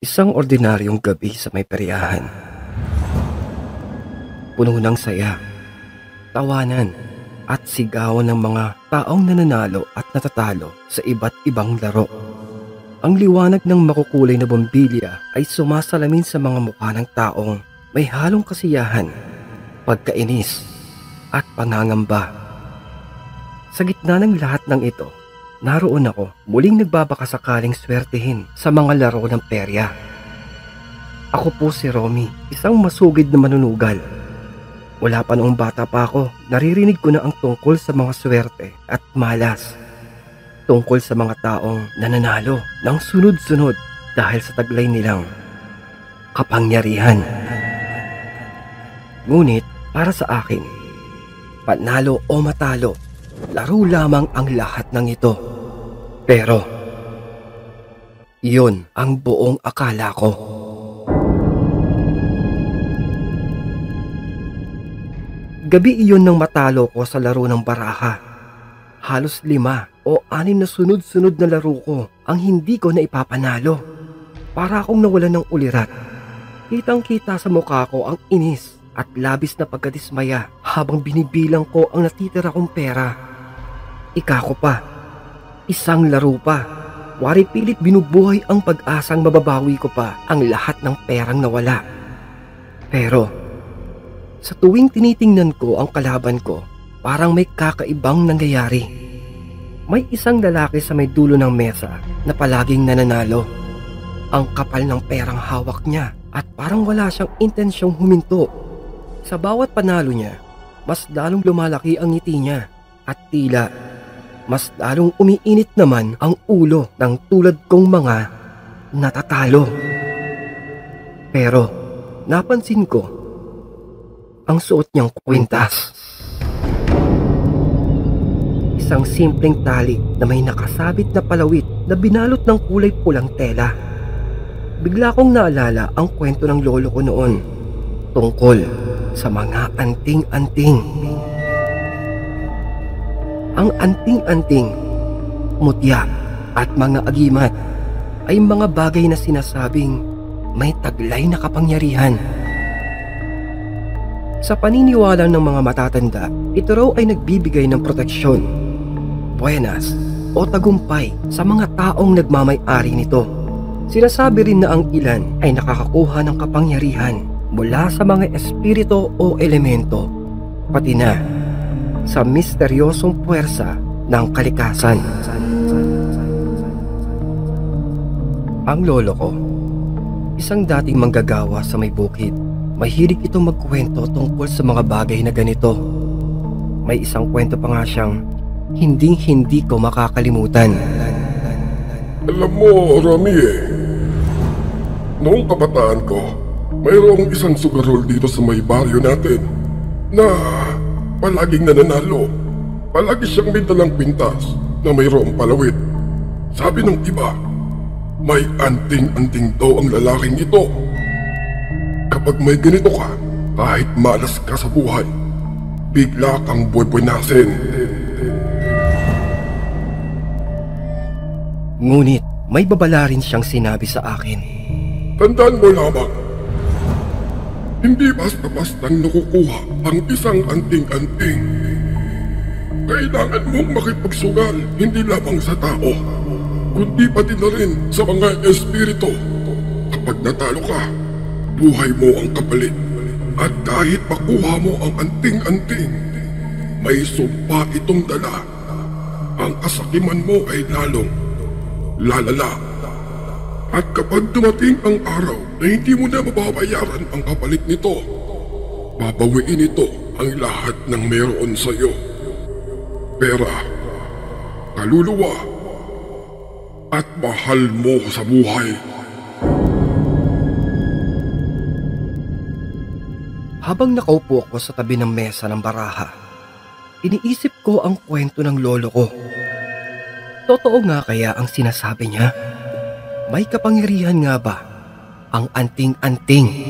Isang ordinaryong gabi sa may peryahan. Puno ng saya, tawanan at sigawan ng mga taong nananalo at natatalo sa iba't ibang laro. Ang liwanag ng makukulay na bombilya ay sumasalamin sa mga mukha ng taong may halong kasiyahan, pagkainis at pangangamba. Sa gitna ng lahat ng ito, naroon ako, muling nagbabakasakaling swertehin sa mga laro ng perya. Ako po si Romy, isang masugid na manunugal. Wala pa noong bata pa ako, naririnig ko na ang tungkol sa mga swerte at malas. Tungkol sa mga taong nananalo ng sunod-sunod dahil sa taglay nilang kapangyarihan. Ngunit para sa akin, panalo o matalo, laro lamang ang lahat ng ito. Pero, iyon ang buong akala ko. Gabi iyon nang matalo ko sa laro ng baraha. Halos 5 o 6 na sunod-sunod na laro ko ang hindi ko na ipapanalo. Para akong nawalan ng ulirat. Kitang-kita sa mukha ko ang inis at labis na pagkadismaya habang binibilang ko ang natitira kong pera. Ika ko pa. Isang laro pa. Wari pilit binubuhay ang pag-asang mababawi ko pa ang lahat ng perang nawala. Pero, sa tuwing tinitingnan ko ang kalaban ko, parang may kakaibang nangyayari. May isang lalaki sa may dulo ng mesa na palaging nananalo. Ang kapal ng perang hawak niya at parang wala siyang intensyong huminto. Sa bawat panalo niya, mas lalong lumalaki ang ngiti niya at tila mas lalong umiinit naman ang ulo ng tulad kong mga natatalo. Pero napansin ko ang suot niyang kwintas. Isang simpleng tali na may nakasabit na palawit na binalot ng kulay pulang tela. Bigla kong naalala ang kwento ng lolo ko noon tungkol sa mga anting-anting. Ang anting-anting, mutya at mga agimat ay mga bagay na sinasabing may taglay na kapangyarihan. Sa paniniwala ng mga matatanda, ito raw ay nagbibigay ng proteksyon, buenas o tagumpay sa mga taong nagmamay-ari nito. Sinasabi rin na ang ilan ay nakakakuha ng kapangyarihan mula sa mga espiritu o elemento, pati na sa misteryosong puwersa ng kalikasan. Ang lolo ko, isang dating manggagawa sa may bukid. Mahilig itong magkwento tungkol sa mga bagay na ganito. May isang kwento pa nga siyang hinding-hindi ko makakalimutan. Alam mo, Romy noong kabataan ko, mayroong isang sugarol dito sa may baryo natin na palaging nananalo. Palagi siyang may dalang pintas na mayroong palawit. Sabi ng iba, may anting-anting daw ang lalaking ito. Kapag may ganito ka, kahit malas ka sa buhay, bigla kang buwinasin. Ngunit may babala rin siyang sinabi sa akin. Tandaan mo lamang, hindi basta-bastang nakukuha ang isang anting-anting. Kailangan mong makipagsugal hindi lamang sa tao, kundi pati na rin sa mga espiritu. Kapag natalo ka, buhay mo ang kapalit. At kahit makuha mo ang anting-anting, may sumpa itong dala. Ang kasakiman mo ay lalong lalala. At kapag dumating ang araw na hindi mo na mababayaran ang kapalit nito, babawiin ito ang lahat ng meron sa iyo. Pera, kaluluwa, at mahal mo sa buhay. Habang nakaupo ako sa tabi ng mesa ng baraha, iniisip ko ang kwento ng lolo ko. Totoo nga kaya ang sinasabi niya? May kapangyarihan nga ba ang anting-anting?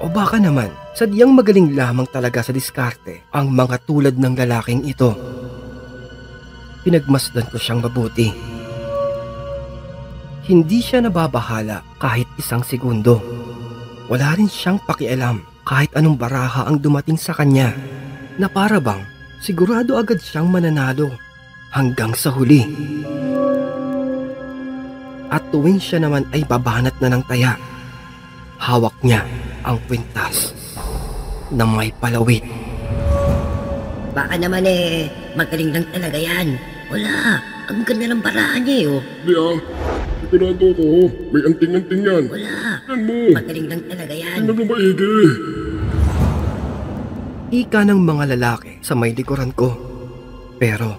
O baka naman, sadyang magaling lamang talaga sa diskarte ang mga tulad ng lalaking ito. Pinagmasdan ko siyang mabuti. Hindi siya nababahala kahit isang segundo. Wala rin siyang pakialam kahit anong baraha ang dumating sa kanya, na para bang sigurado agad siyang mananalo hanggang sa huli. At tuwing siya naman ay babanat na ng taya, hawak niya ang kwintas na may palawit. Baka naman magaling lang talaga yan. Wala, ang ganda ng barahan niya oh. Di sigurado ko, may anting-anting yan. Wala, Yan mo. magaling lang talaga yan. Tingnan mo maigi. Ika ng mga lalaki sa may likuran ko. Pero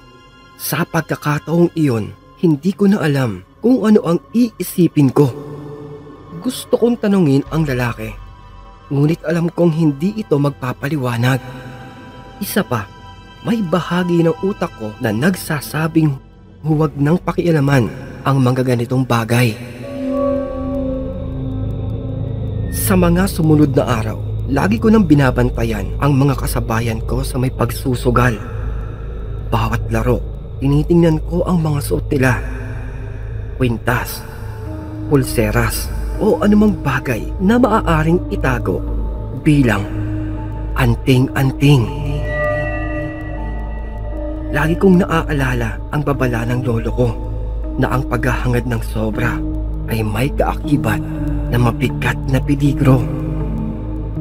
sa pagkakataong iyon, hindi ko na alam kung ano ang iisipin ko. Gusto kong tanungin ang lalaki, ngunit alam kong hindi ito magpapaliwanag. Isa pa, may bahagi ng utak ko na nagsasabing huwag nang pakialaman ang mga ganitong bagay. Sa mga sumunod na araw, lagi ko nang binabantayan ang mga kasabayan ko sa may pagsusugal. Bawat laro, tinitingnan ko ang mga suot nila. Kwintas, pulseras, o anumang bagay na maaaring itago bilang anting-anting. Lagi kong naaalala ang babala ng lolo ko na ang paghahangad ng sobra ay may kaakibat na mabigat na peligro.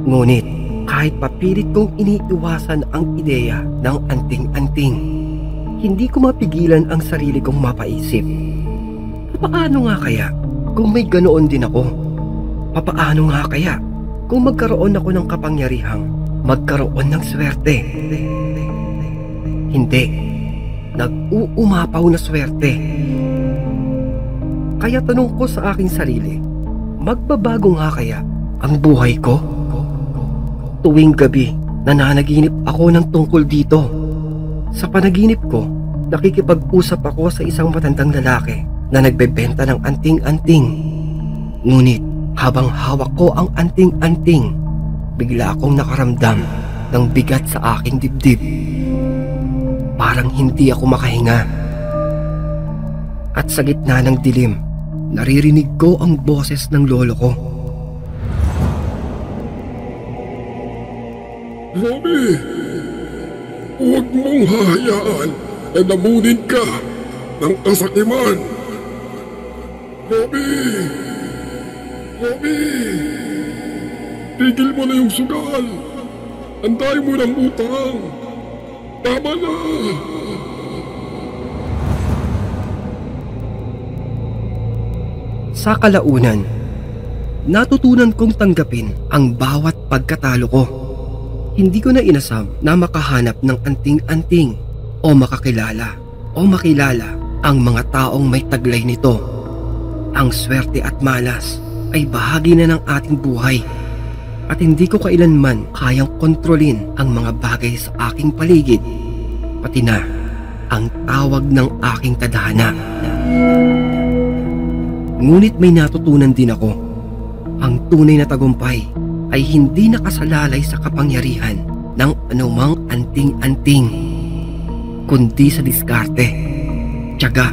Ngunit kahit papilit kong iniiwasan ang ideya ng anting-anting, hindi ko mapigilan ang sarili kong mapaisip. Paano nga kaya kung may ganoon din ako? Papaano nga kaya kung magkaroon ako ng kapangyarihang magkaroon ng swerte? Hindi, nag-uumapaw na swerte. Kaya tanong ko sa aking sarili, magbabago nga kaya ang buhay ko? Tuwing gabi, nananaginip ako ng tungkol dito. Sa panaginip ko, nakikipag-usap ako sa isang matandang lalaki na nagbebenta ng anting-anting. Ngunit habang hawak ko ang anting-anting, bigla akong nakaramdam ng bigat sa aking dibdib. Parang hindi ako makahinga. At sa gitna ng dilim, naririnig ko ang boses ng lolo ko. Robby, huwag mong hahayaan na namunin ka ng kasakiman. Robby! Robby! Tigil mo na yung sugal. Anday mo ng utang. Tama na! Sa kalaunan, natutunan kong tanggapin ang bawat pagkatalo ko. Hindi ko na inasam na makahanap ng anting-anting o makakilala o makilala ang mga taong may taglay nito. Ang swerte at malas ay bahagi na ng ating buhay at hindi ko kailanman kayang kontrolin ang mga bagay sa aking paligid, pati na ang tawag ng aking tadhana. Ngunit may natutunan din ako. Ang tunay na tagumpay ay hindi nakasalalay sa kapangyarihan ng anumang anting-anting, kundi sa diskarte, tiyaga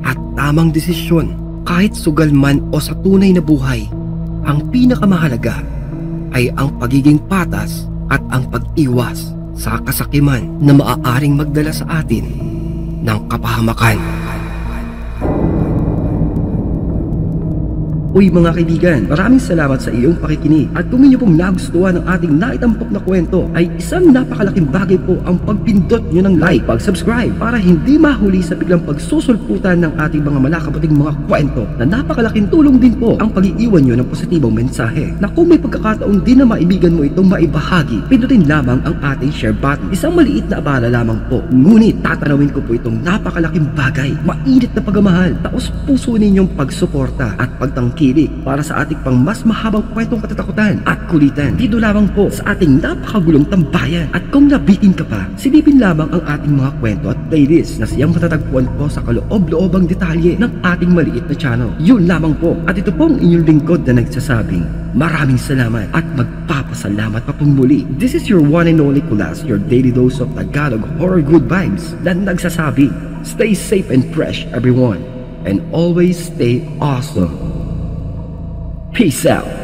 at tamang desisyon. Kahit sugal man o sa tunay na buhay, ang pinakamahalaga ay ang pagiging patas at ang pag-iwas sa kasakiman na maaaring magdala sa atin ng kapahamakan. Uy mga kaibigan, maraming salamat sa iyong pakikinig at kung inyo pong nagustuhan ang ating naitampok na kwento ay isang napakalaking bagay po ang pagpindot nyo ng like, pag-subscribe para hindi mahuli sa biglang pagsusulputan ng ating mga malakabuting mga kwento na napakalaking tulong din po ang pag-iiwan nyo ng positibong mensahe na kung may pagkakataon din na maibigan mo itong maibahagi, pindutin lamang ang ating share button. Isang maliit na abala lamang po, ngunit tatanawin ko po itong napakalaking bagay, mainit na pagmamahal, taos puso ninyong pagsuporta at pagtangkilik para sa ating pang mas mahabang kwentong katatakutan at kulitan dito lamang po sa ating napakagulong tambayan. At kung nabitin ka pa, silipin lamang ang ating mga kwento at playlist na siyang matatagpuan po sa kaloob-loobang detalye ng ating maliit na channel. Yun lamang po, at ito pong inyong lingkod na nagsasabing maraming salamat at magpapasalamat pa pong muli. This is your one and only Kulas, your daily dose of Tagalog horror good vibes na nagsasabing stay safe and fresh everyone. and always stay awesome. Peace out.